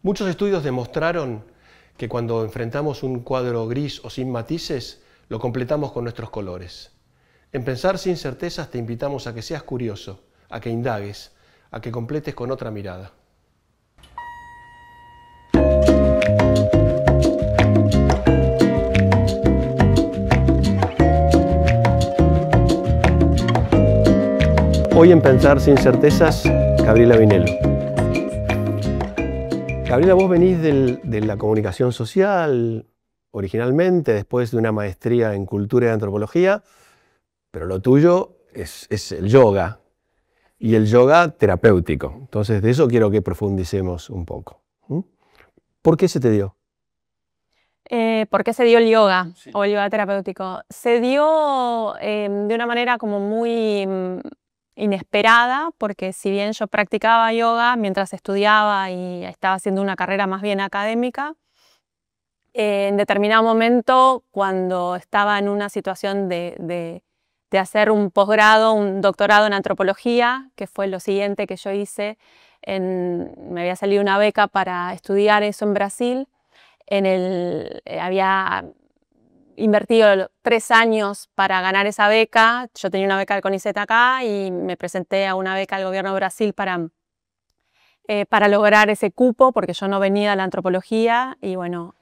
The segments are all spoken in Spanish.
Muchos estudios demostraron que cuando enfrentamos un cuadro gris o sin matices, lo completamos con nuestros colores. En Pensar sin certezas te invitamos a que seas curioso, a que indagues, a que completes con otra mirada. Hoy en Pensar sin certezas, Gabriela Vinelo. Gabriela, vos venís de la comunicación social originalmente, después de una maestría en cultura y antropología, pero lo tuyo es el yoga y el yoga terapéutico. Entonces de eso quiero que profundicemos un poco. ¿Por qué se te dio? ¿Por qué se dio el yoga o el yoga terapéutico? Se dio de una manera como muy inesperada, porque si bien yo practicaba yoga mientras estudiaba y estaba haciendo una carrera más bien académica, en determinado momento, cuando estaba en una situación de hacer un posgrado, un doctorado en antropología, que fue lo siguiente que yo hice, me había salido una beca para estudiar eso en Brasil. Había invertido 3 años para ganar esa beca. Yo tenía una beca del CONICET acá y me presenté a una beca del gobierno de Brasil para lograr ese cupo, porque yo no venía de la antropología y bueno,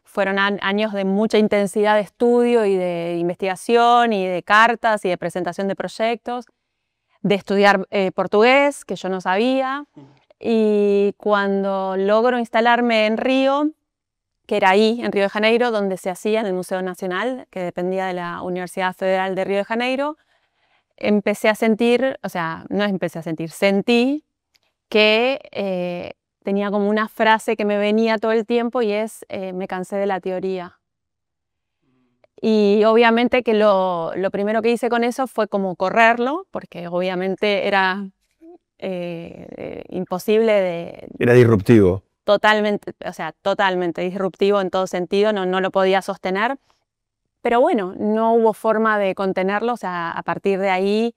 fueron años de mucha intensidad de estudio y de investigación y de cartas y de presentación de proyectos, de estudiar portugués, que yo no sabía, y cuando logro instalarme en Río, que era ahí, en Río de Janeiro, donde se hacía en el Museo Nacional, que dependía de la Universidad Federal de Río de Janeiro, empecé a sentir, o sea, no empecé a sentir, sentí que tenía como una frase que me venía todo el tiempo y es, me cansé de la teoría. Y obviamente que lo primero que hice con eso fue como correrlo, porque obviamente era imposible de... Era disruptivo. Totalmente, o sea, totalmente disruptivo en todo sentido, no lo podía sostener. Pero bueno, no hubo forma de contenerlo, o sea, a partir de ahí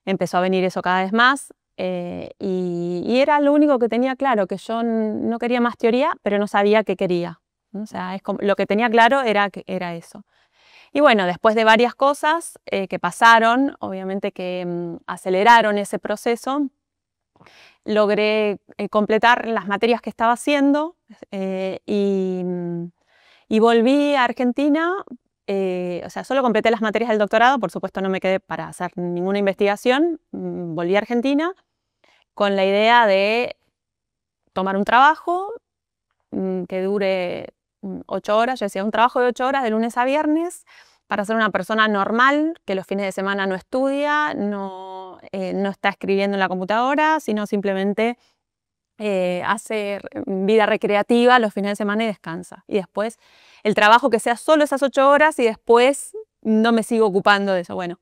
empezó a venir eso cada vez más. Y era lo único que tenía claro, que yo no quería más teoría, pero no sabía qué quería, ¿no? O sea, lo que tenía claro era eso. Y bueno, después de varias cosas que pasaron, obviamente que aceleraron ese proceso, logré completar las materias que estaba haciendo y volví a Argentina. O sea, solo completé las materias del doctorado, por supuesto no me quedé para hacer ninguna investigación. Volví a Argentina con la idea de tomar un trabajo que dure 8 horas. Yo decía, un trabajo de 8 horas de lunes a viernes para ser una persona normal, que los fines de semana no estudia, no está escribiendo en la computadora, sino simplemente hace vida recreativa los fines de semana y descansa. Y después el trabajo que sea solo esas 8 horas y después no me sigo ocupando de eso. Bueno,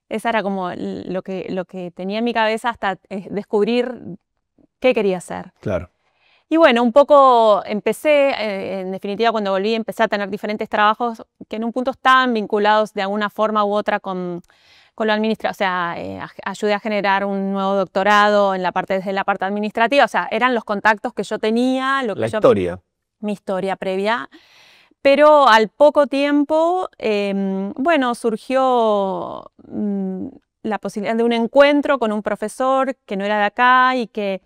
esa era como lo que tenía en mi cabeza hasta descubrir qué quería hacer. Claro. Y bueno, un poco empecé, en definitiva cuando volví empecé a tener diferentes trabajos que en un punto estaban vinculados de alguna forma u otra con lo administrativo. O sea, ayudé a generar un nuevo doctorado desde la parte administrativa. O sea, eran los contactos que yo tenía, mi historia previa. Pero al poco tiempo, bueno, surgió la posibilidad de un encuentro con un profesor que no era de acá y que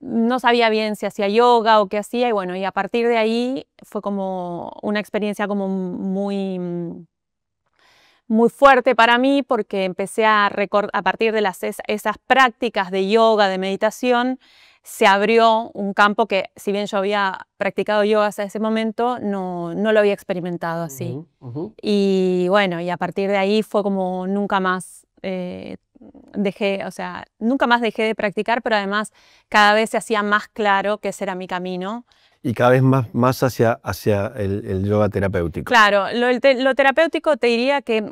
no sabía bien si hacía yoga o qué hacía. Y bueno, y a partir de ahí fue como una experiencia como muy fuerte para mí, porque empecé a partir de esas prácticas de yoga, de meditación, se abrió un campo que, si bien yo había practicado yoga hasta ese momento, no lo había experimentado así. Y bueno, y a partir de ahí fue como nunca más nunca más dejé de practicar, pero además cada vez se hacía más claro que ese era mi camino. Y cada vez más hacia el yoga terapéutico. Claro, lo terapéutico te diría que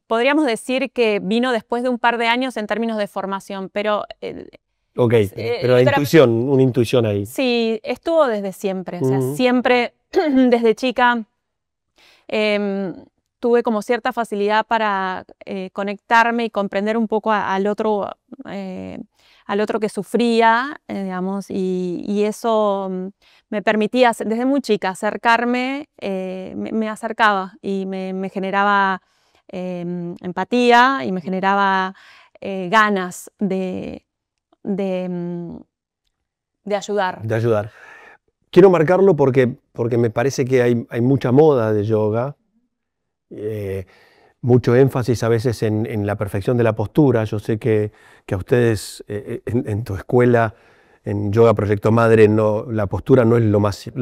podríamos decir que vino después de un par de años en términos de formación, pero... Ok, pero una intuición ahí. Sí, estuvo desde siempre, o sea, siempre desde chica tuve como cierta facilidad para conectarme y comprender un poco al otro, al otro que sufría, digamos, y eso me permitía, desde muy chica, acercarme, me acercaba y me generaba empatía y me generaba ganas de ayudar. De ayudar. Quiero marcarlo porque me parece que hay mucha moda de yoga, mucho énfasis a veces en la perfección de la postura. Yo sé que a ustedes en tu escuela, en Yoga Proyecto Madre, la postura no es lo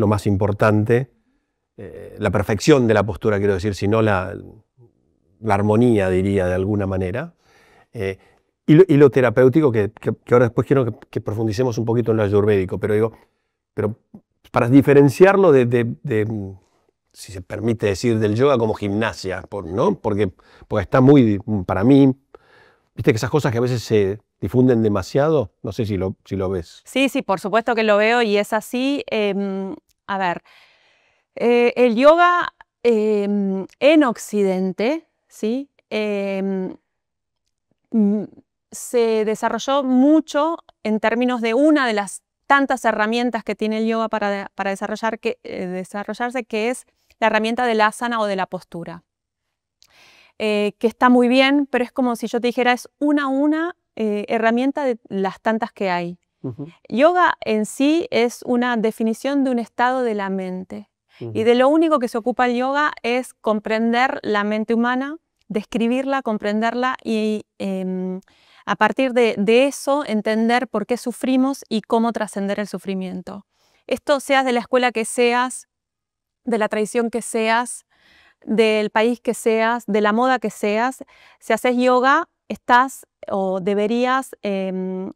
más importante, la perfección de la postura quiero decir, sino la armonía, diría de alguna manera. Y lo terapéutico, que ahora después quiero que profundicemos un poquito en lo ayurvédico, pero para diferenciarlo si se permite decir, del yoga como gimnasia, ¿no? Porque está muy, para mí, viste que esas cosas que a veces se difunden demasiado, no sé si lo ves. Sí, por supuesto que lo veo y es así. A ver, el yoga en Occidente, ¿sí? Se desarrolló mucho en términos de una de las tantas herramientas que tiene el yoga para desarrollarse, que es la herramienta del asana o de la postura. Que está muy bien, pero es como si yo te dijera, es una herramienta de las tantas que hay. Yoga en sí es una definición de un estado de la mente. Y de lo único que se ocupa el yoga es comprender la mente humana, describirla, comprenderla y a partir de eso entender por qué sufrimos y cómo trascender el sufrimiento. Esto seas de la escuela que seas, de la tradición que seas, del país que seas, de la moda que seas, si haces yoga, estás o deberías de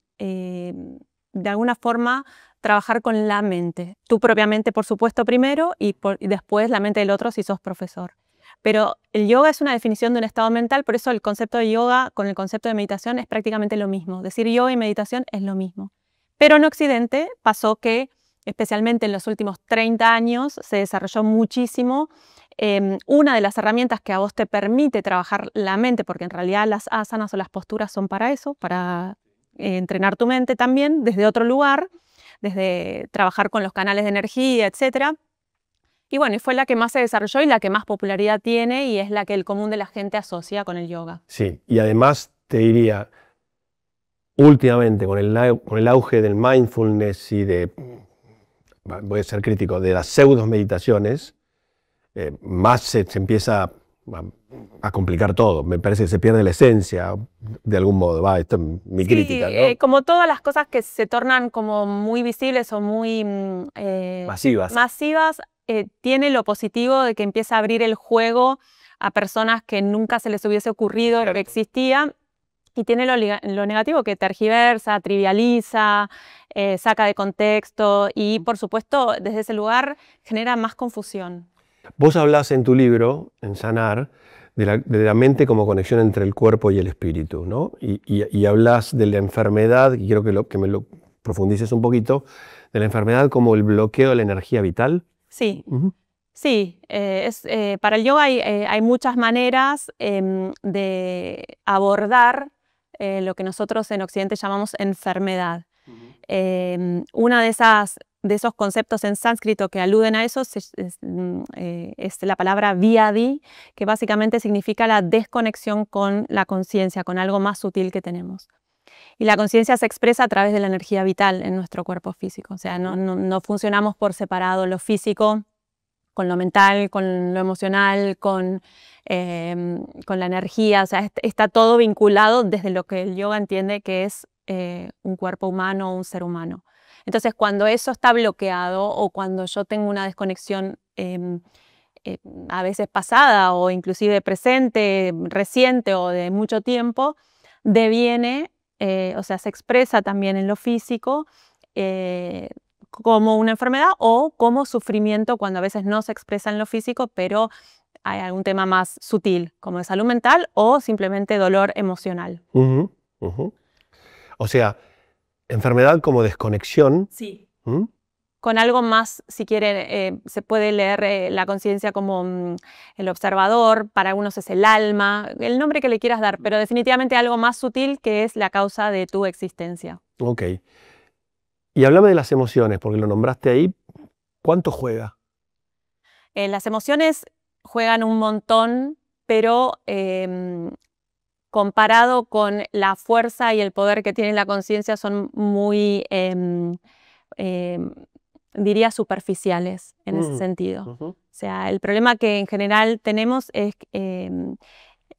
alguna forma trabajar con la mente. Tú propiamente, por supuesto, primero y después la mente del otro si sos profesor. Pero el yoga es una definición de un estado mental, por eso el concepto de yoga con el concepto de meditación es prácticamente lo mismo. Decir yoga y meditación es lo mismo. Pero en Occidente pasó que, especialmente en los últimos 30 años, se desarrolló muchísimo una de las herramientas que a vos te permite trabajar la mente, porque en realidad las asanas o las posturas son para eso, para entrenar tu mente también desde otro lugar, desde trabajar con los canales de energía, etc. Y bueno, y fue la que más se desarrolló y la que más popularidad tiene y es la que el común de la gente asocia con el yoga. Sí, y además te diría, últimamente con el auge del mindfulness y voy a ser crítico, de las pseudo meditaciones, más se empieza a complicar todo. Me parece que se pierde la esencia de algún modo. Esto es mi crítica, ¿no? Como todas las cosas que se tornan como muy visibles o muy masivas tiene lo positivo de que empieza a abrir el juego a personas que nunca se les hubiese ocurrido lo que existía. Y tiene lo negativo que tergiversa, trivializa, saca de contexto y, por supuesto, desde ese lugar genera más confusión. Vos hablás en tu libro, en Sanar, de la mente como conexión entre el cuerpo y el espíritu, ¿no? Y hablas de la enfermedad, y quiero que me lo profundices un poquito, de la enfermedad como el bloqueo de la energía vital. Sí. Sí, para el yoga hay muchas maneras de abordar lo que nosotros en Occidente llamamos enfermedad. Una de esos conceptos en sánscrito que aluden a eso es la palabra vyadi, que básicamente significa la desconexión con la conciencia, con algo más sutil que tenemos. Y la conciencia se expresa a través de la energía vital en nuestro cuerpo físico. O sea, no funcionamos por separado lo físico con lo mental, con lo emocional, con la energía. O sea, está todo vinculado desde lo que el yoga entiende que es un cuerpo humano o un ser humano. Entonces, cuando eso está bloqueado o cuando yo tengo una desconexión a veces pasada o inclusive presente, reciente o de mucho tiempo, deviene, o sea, se expresa también en lo físico como una enfermedad o como sufrimiento cuando a veces no se expresa en lo físico, pero hay algún tema más sutil, como de salud mental o simplemente dolor emocional. O sea, enfermedad como desconexión. Sí. con algo más, si quiere, se puede leer la conciencia como el observador, para algunos es el alma, el nombre que le quieras dar, pero definitivamente algo más sutil que es la causa de tu existencia. Ok. Y háblame de las emociones, porque lo nombraste ahí. ¿Cuánto juega? Las emociones juegan un montón, pero comparado con la fuerza y el poder que tiene la conciencia son muy, diría, superficiales en ese sentido. O sea, el problema que en general tenemos es,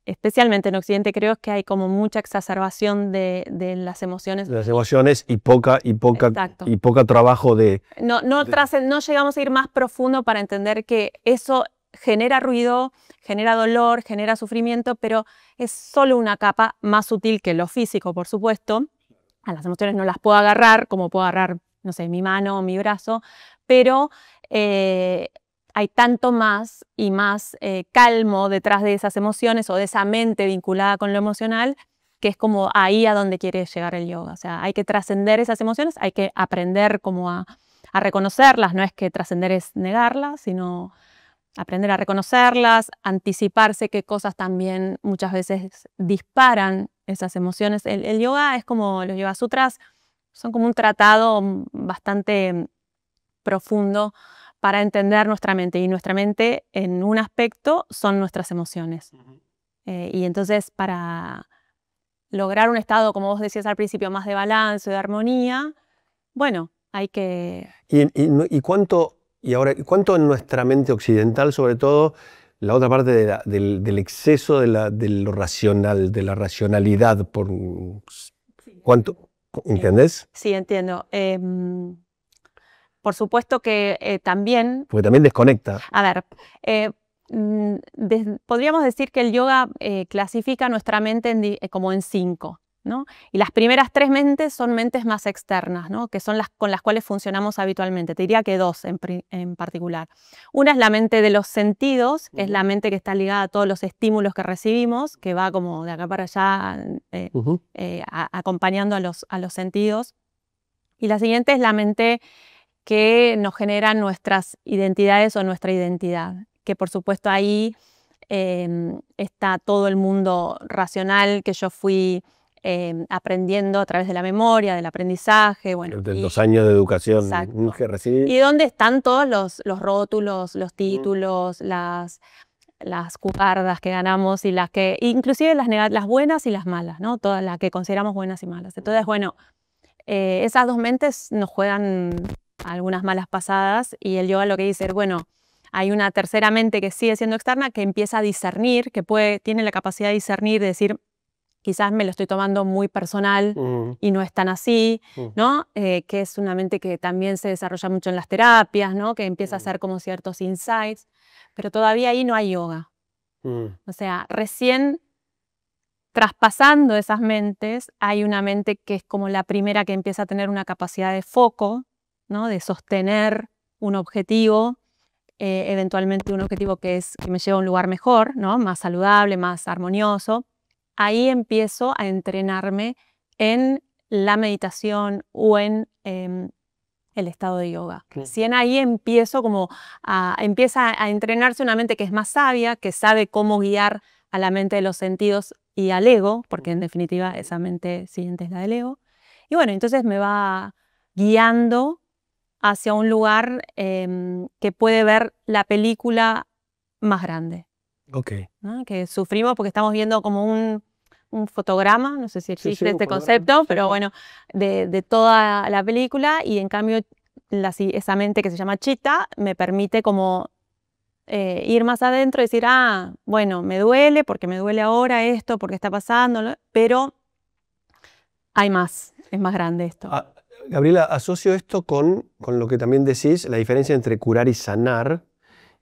especialmente en Occidente, creo que hay como mucha exacerbación de las emociones. Las emociones y poca trabajo de... No llegamos a ir más profundo para entender que eso genera ruido, genera dolor, genera sufrimiento, pero es solo una capa más sutil que lo físico, por supuesto. A las emociones no las puedo agarrar, como puedo agarrar, no sé, mi mano o mi brazo, pero hay tanto más y más calmo detrás de esas emociones o de esa mente vinculada con lo emocional, que es como ahí a donde quiere llegar el yoga. O sea, hay que trascender esas emociones, hay que aprender como a reconocerlas. No es que trascender es negarlas, sino aprender a reconocerlas, anticiparse qué cosas también muchas veces disparan esas emociones. El yoga es como los Yoga Sutras, son como un tratado bastante profundo para entender nuestra mente. Y nuestra mente, en un aspecto, son nuestras emociones. Y entonces, para lograr un estado, como vos decías al principio, más de balance, de armonía, bueno, hay que... ¿Y cuánto en nuestra mente occidental, sobre todo, la otra parte del exceso de lo racional, de la racionalidad? ¿Cuánto? ¿Entendés? Sí, entiendo. Por supuesto que también... Porque también desconecta. A ver, podríamos decir que el yoga clasifica nuestra mente como en 5, ¿no? Y las primeras 3 mentes son mentes más externas, ¿no? Que son las con las cuales funcionamos habitualmente. Te diría que 2 en particular. Una es la mente de los sentidos, que es la mente que está ligada a todos los estímulos que recibimos, que va como de acá para allá acompañando a los sentidos. Y la siguiente es la mente que nos generan nuestras identidades o nuestra identidad, que por supuesto ahí está todo el mundo racional que yo fui aprendiendo a través de la memoria, del aprendizaje, bueno, de los años de educación que recibí. Y donde están todos los rótulos, los títulos, las cucardas que ganamos y las que, inclusive las buenas y las malas, ¿no? Todas las que consideramos buenas y malas. Entonces, bueno, esas 2 mentes nos juegan algunas malas pasadas y el yoga lo que dice es, bueno, hay una tercera mente que sigue siendo externa, que empieza a discernir, que tiene la capacidad de discernir, de decir, quizás me lo estoy tomando muy personal y no es tan así, ¿no? Que es una mente que también se desarrolla mucho en las terapias, ¿no? Que empieza a hacer como ciertos insights, pero todavía ahí no hay yoga. O sea, recién traspasando esas mentes, hay una mente que es como la primera que empieza a tener una capacidad de foco, ¿no? De sostener un objetivo, eventualmente un objetivo que me lleva a un lugar mejor, ¿no? Más saludable, más armonioso. Ahí empiezo a entrenarme en la meditación o en el estado de yoga. Recién ahí empiezo empieza a entrenarse una mente que es más sabia, que sabe cómo guiar a la mente de los sentidos y al ego, porque en definitiva esa mente siguiente es la del ego. Y bueno, entonces me va guiando hacia un lugar que puede ver la película más grande. Okay. ¿No? Que sufrimos porque estamos viendo como un fotograma, no sé si existe este concepto, pero bueno, de toda la película, y en cambio esa mente que se llama chitta me permite como ir más adentro y decir, bueno, me duele porque me duele ahora esto, porque está pasando, pero hay más, es más grande esto. Gabriela, asocio esto con lo que también decís, la diferencia entre curar y sanar,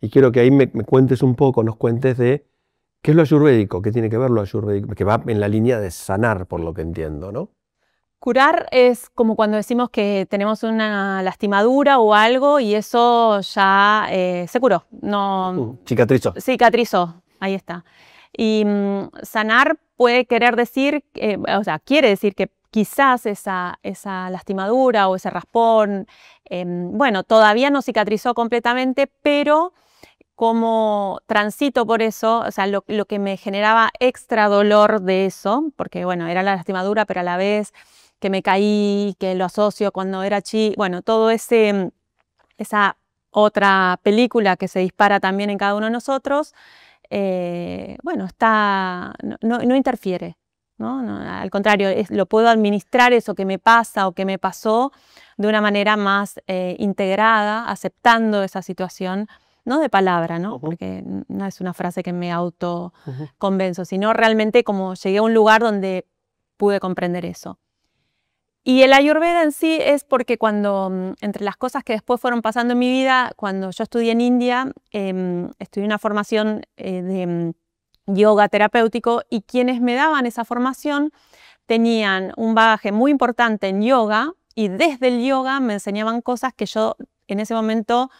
y quiero que ahí me cuentes un poco, nos cuentes de qué es lo ayurvédico, qué tiene que ver lo ayurvédico, que va en la línea de sanar, por lo que entiendo, ¿no? Curar es como cuando decimos que tenemos una lastimadura o algo y eso ya se curó. No, cicatrizó, ahí está. Y sanar puede querer decir, o sea, quiere decir que quizás esa lastimadura o ese raspón, bueno, todavía no cicatrizó completamente, pero como transito por eso, o sea, lo que me generaba extra dolor de eso, porque bueno, era la lastimadura, pero a la vez que me caí, que lo asocio cuando era chica, bueno, todo esa otra película que se dispara también en cada uno de nosotros, bueno, no interfiere, ¿no? Al contrario, lo puedo administrar eso que me pasa o que me pasó de una manera más integrada, aceptando esa situación, no de palabra, ¿no? Porque no es una frase que me autoconvenzo, sino realmente como llegué a un lugar donde pude comprender eso. Y el Ayurveda en sí es porque entre las cosas que después fueron pasando en mi vida, cuando yo estudié en India, estudié una formación de yoga terapéutico, y quienes me daban esa formación tenían un bagaje muy importante en yoga, y desde el yoga me enseñaban cosas que yo en ese momento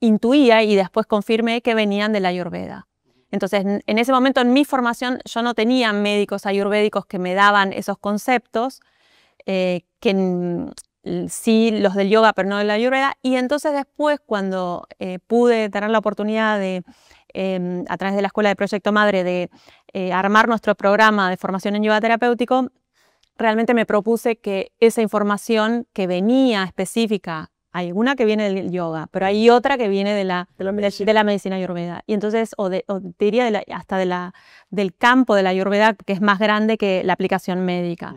intuía y después confirmé que venían del Ayurveda. Entonces, en ese momento en mi formación yo no tenía médicos ayurvédicos que me daban esos conceptos, sí los del yoga, pero no del Ayurveda. Y entonces después, cuando pude tener la oportunidad de, a través de la Escuela de Proyecto Madre, de armar nuestro programa de formación en yoga terapéutico, realmente me propuse que esa información que venía específica, hay una que viene del yoga, pero hay otra que viene de la medicina ayurveda. Y entonces, o te diría hasta del campo de la ayurveda, que es más grande que la aplicación médica.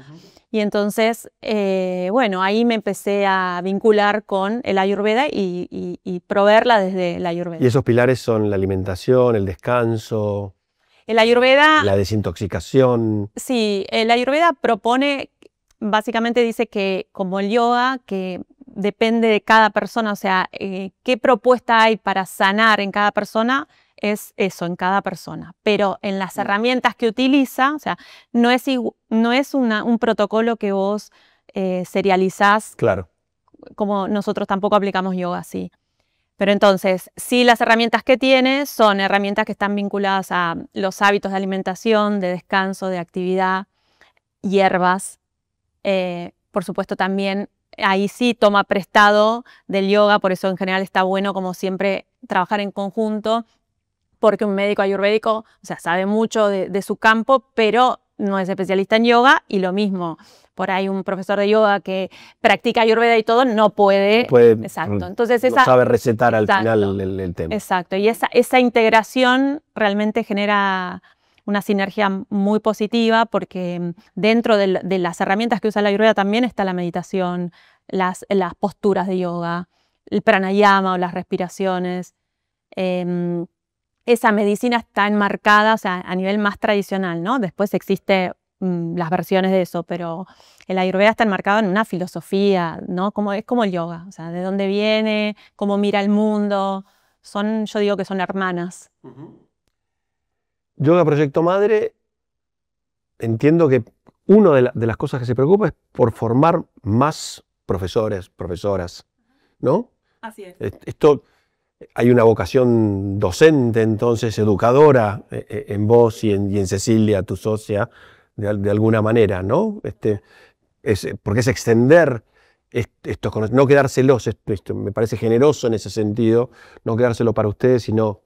Y entonces, bueno, ahí me empecé a vincular con el ayurveda y proveerla desde la ayurveda. Y esos pilares son la alimentación, el descanso, el ayurveda, la desintoxicación. Sí, el ayurveda propone, básicamente dice que como el yoga, que depende de cada persona, o sea, qué propuesta hay para sanar en cada persona, es eso, en cada persona. Pero en las herramientas que utiliza, o sea, no es un protocolo que vos serializás. Claro. Como nosotros tampoco aplicamos yoga así. Pero entonces, sí, las herramientas que tiene son herramientas que están vinculadas a los hábitos de alimentación, de descanso, de actividad, hierbas. Por supuesto también, ahí sí toma prestado del yoga, por eso en general está bueno como siempre trabajar en conjunto, porque un médico ayurvédico, o sea, sabe mucho de su campo, pero no es especialista en yoga, y lo mismo. Por ahí un profesor de yoga que practica ayurveda y todo no puede. Exacto. Entonces no sabe recetar al final el tema. Exacto. Y esa integración realmente genera una sinergia muy positiva, porque dentro de las herramientas que usa la ayurveda también está la meditación, las posturas de yoga, el pranayama o las respiraciones. Esa medicina está enmarcada, o sea, a nivel más tradicional, ¿no? Después existe las versiones de eso, pero el ayurveda está enmarcado en una filosofía, ¿no? Es como el yoga, o sea, de dónde viene, cómo mira el mundo. Yo digo que son hermanas. Yoga Proyecto Madre, entiendo que una de las cosas que se preocupa es por formar más profesores, profesoras, ¿no? Así es. Hay una vocación docente, entonces, educadora, en vos y en Cecilia, tu socia, de alguna manera, ¿no? Porque es extender estos conocimientos, no quedárselos, esto me parece generoso en ese sentido, no quedárselo para ustedes, sino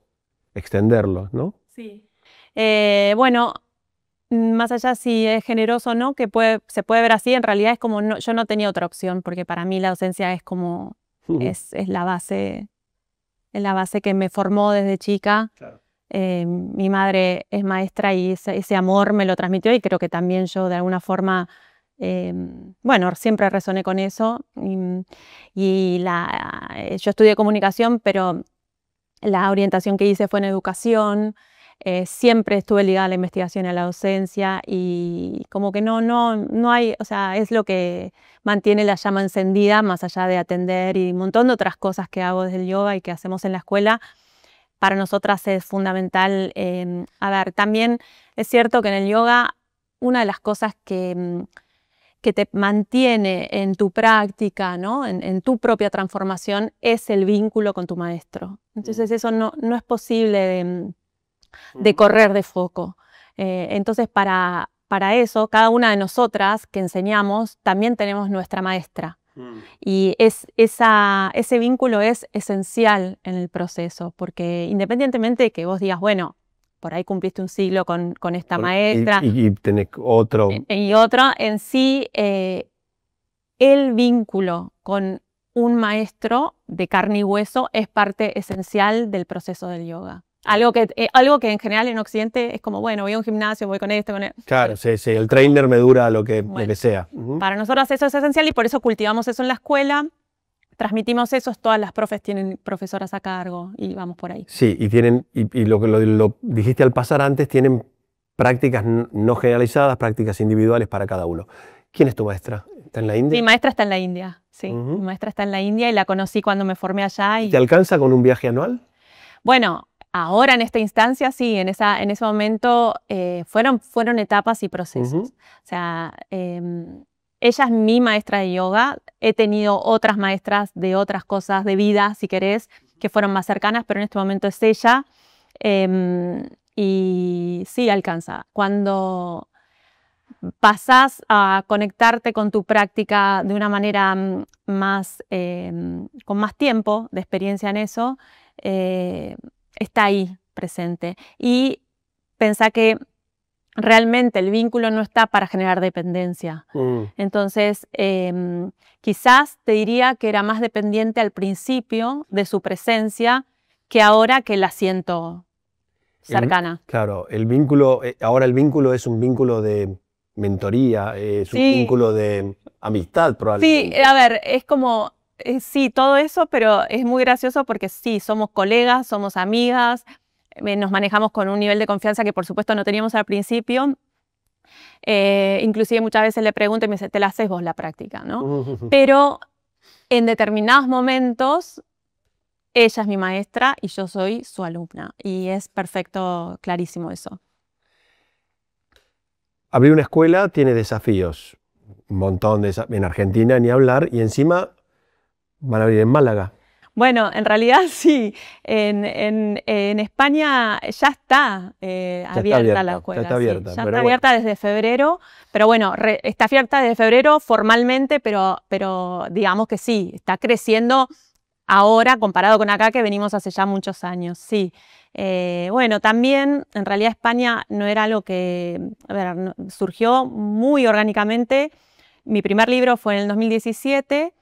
extenderlo, ¿no? Sí. Bueno, más allá si es generoso o no, que se puede ver así, en realidad es como, yo no tenía otra opción, porque para mí la docencia es como, es la base. Es la base que me formó desde chica. Claro. Mi madre es maestra y ese amor me lo transmitió, y creo que también yo de alguna forma, bueno, siempre resoné con eso. Yo estudié comunicación, pero la orientación que hice fue en educación. Siempre estuve ligada a la investigación y a la docencia, y como que no hay, o sea, es lo que mantiene la llama encendida, más allá de atender y un montón de otras cosas que hago desde el yoga y que hacemos en la escuela. Para nosotras es fundamental. A ver, también es cierto que en el yoga una de las cosas que te mantiene en tu práctica, ¿no? en tu propia transformación, es el vínculo con tu maestro. Entonces eso no es posible de correr de foco. Entonces, para para eso, cada una de nosotras que enseñamos, también tenemos nuestra maestra. Y ese vínculo es esencial en el proceso, porque independientemente de que vos digas, bueno, por ahí cumpliste un siglo con esta maestra. Y tenés otro. Y otro, en sí, el vínculo con un maestro de carne y hueso es parte esencial del proceso del yoga. Algo que en general en Occidente es como, bueno, voy a un gimnasio, voy con esto, con esto. Claro, sí, el trainer me dura lo que sea. Para nosotros eso es esencial y por eso cultivamos eso en la escuela, transmitimos eso, todas las profes tienen profesoras a cargo y vamos por ahí. Sí, y tienen, y lo que lo dijiste al pasar antes, tienen prácticas no generalizadas, prácticas individuales para cada uno. ¿Quién es tu maestra? ¿Está en la India? Mi maestra está en la India, sí. Mi maestra está en la India y la conocí cuando me formé allá. ¿Te alcanza con un viaje anual? Bueno, ahora en esta instancia sí, en ese momento fueron etapas y procesos. O sea, ella es mi maestra de yoga. He tenido otras maestras de otras cosas de vida, si querés, que fueron más cercanas, pero en este momento es ella. Y sí, alcanza. Cuando pasás a conectarte con tu práctica de una manera más, con más tiempo de experiencia en eso, está ahí presente. Y pensá que realmente el vínculo no está para generar dependencia. Entonces, quizás te diría que era más dependiente al principio de su presencia que ahora que la siento cercana. Claro, el vínculo, ahora el vínculo es un vínculo de mentoría, es un vínculo de amistad probablemente. Sí, a ver, es como, sí, todo eso, pero es muy gracioso porque sí, somos colegas, somos amigas, nos manejamos con un nivel de confianza que por supuesto no teníamos al principio. Inclusive muchas veces le pregunto y me dice, te la haces vos la práctica, ¿no? Pero en determinados momentos ella es mi maestra y yo soy su alumna y es perfecto, clarísimo eso. Abrir una escuela tiene desafíos, un montón de desafíos, en Argentina ni hablar, y encima van a abrir en Málaga. Bueno, en realidad sí, en España ya está abierta la escuela. Ya está abierta, sí, ya está abierta desde febrero, pero bueno, está abierta desde febrero formalmente, pero digamos que sí, está creciendo ahora comparado con acá que venimos hace ya muchos años, sí. Bueno, también en realidad España no era algo que, a ver, surgió muy orgánicamente. Mi primer libro fue en el 2017,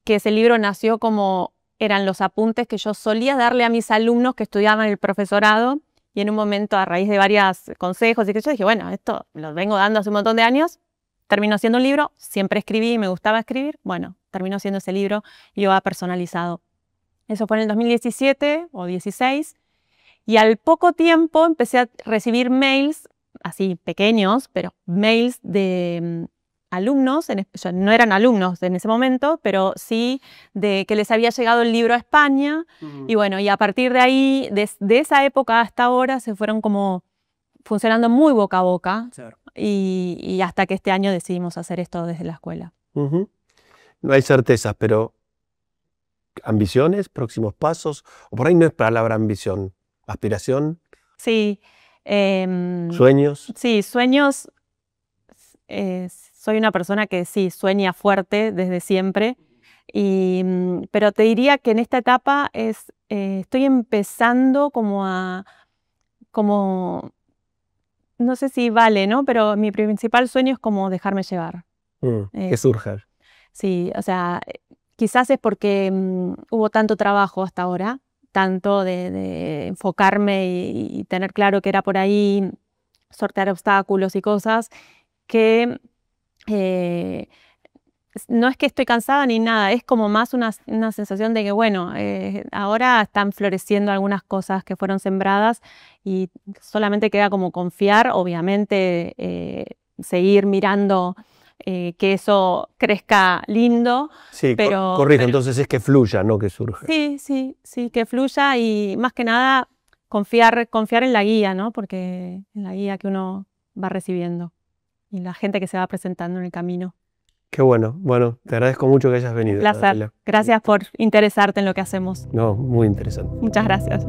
que ese libro nació como eran los apuntes que yo solía darle a mis alumnos que estudiaban el profesorado y en un momento a raíz de varios consejos y que yo dije, bueno, esto lo vengo dando hace un montón de años, terminó siendo un libro, siempre escribí y me gustaba escribir, bueno, terminó siendo ese libro yoga personalizado. Eso fue en el 2017 o 16 y al poco tiempo empecé a recibir mails, así pequeños, pero mails de alumnos, no eran alumnos en ese momento, pero sí de que les había llegado el libro a España y bueno, y a partir de ahí, de esa época hasta ahora se fueron como funcionando muy boca a boca y hasta que este año decidimos hacer esto desde la escuela. No hay certezas, pero ambiciones, próximos pasos, o por ahí no es palabra ambición, aspiración. Sí. Sueños. Sí, sueños. Soy una persona que sí, sueña fuerte desde siempre, pero te diría que en esta etapa estoy empezando no sé si vale, ¿no? Pero mi principal sueño es como dejarme llevar. Que surja. Sí, o sea, quizás es porque hubo tanto trabajo hasta ahora, tanto de enfocarme y tener claro que era por ahí, sortear obstáculos y cosas, que no es que estoy cansada ni nada, es como más una sensación de que, bueno, ahora están floreciendo algunas cosas que fueron sembradas y solamente queda como confiar, obviamente seguir mirando que eso crezca lindo. Sí, pero corrijo, entonces es que fluya, no que surja. Sí, que fluya y más que nada confiar en la guía, ¿no? Porque en la guía que uno va recibiendo y la gente que se va presentando en el camino. Qué bueno. Bueno, te agradezco mucho que hayas venido. Un placer. Natalia. Gracias por interesarte en lo que hacemos. No, muy interesante. Muchas gracias.